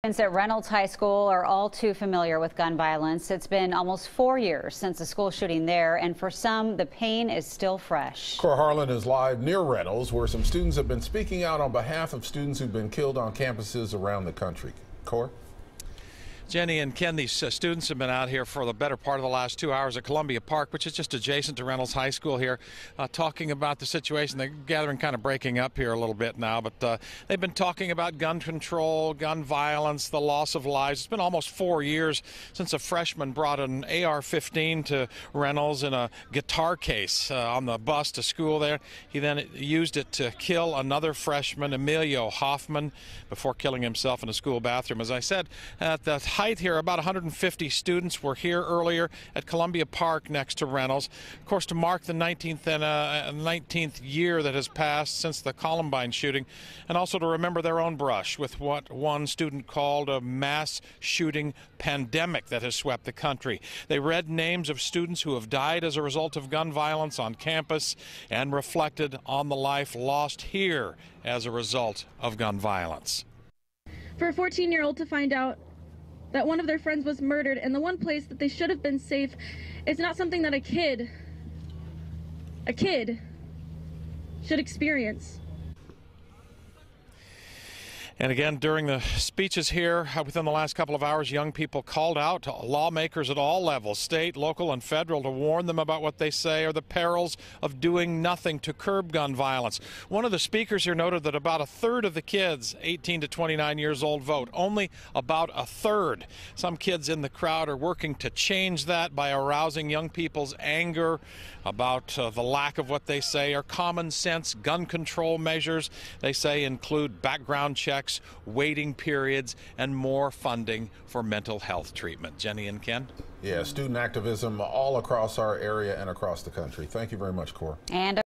Students at Reynolds High School are all too familiar with gun violence. It's been almost 4 years since the school shooting there, and for some, the pain is still fresh. Cora Harlan is live near Reynolds, where some students have been speaking out on behalf of students who've been killed on campuses around the country. Cora? Jenny and Ken, these students have been out here for the better part of the last 2 hours at Columbia Park, which is just adjacent to Reynolds High School here, talking about the situation. They're gathering kind of breaking up here a little bit now, but they've been talking about gun control, gun violence, the loss of lives. It's been almost 4 years since a freshman brought an AR-15 to Reynolds in a guitar case on the bus to school there. He then used it to kill another freshman, Emilio Hoffman, before killing himself in a school bathroom. As I said, at the height here, about 150 students were here earlier at Columbia Park next to Reynolds. Of course, to mark the 19th year that has passed since the Columbine shooting, and also to remember their own brush with what one student called a mass shooting pandemic that has swept the country. They read names of students who have died as a result of gun violence on campus and reflected on the life lost here as a result of gun violence. For a 14-year-old to find out that one of their friends was murdered in the one place that they should have been safe is not something that a kid should experience. And again, during the speeches here within the last couple of hours, young people called out to lawmakers at all levels, state, local, and federal, to warn them about what they say are the perils of doing nothing to curb gun violence. One of the speakers here noted that about a third of the kids 18 to 29 years old vote, only about a third. Some kids in the crowd are working to change that by arousing young people's anger about the lack of what they say are common sense gun control measures. They say include background checks, waiting periods, and more funding for mental health treatment. Jenny and Ken? Yeah, student activism all across our area and across the country. Thank you very much, Cora. And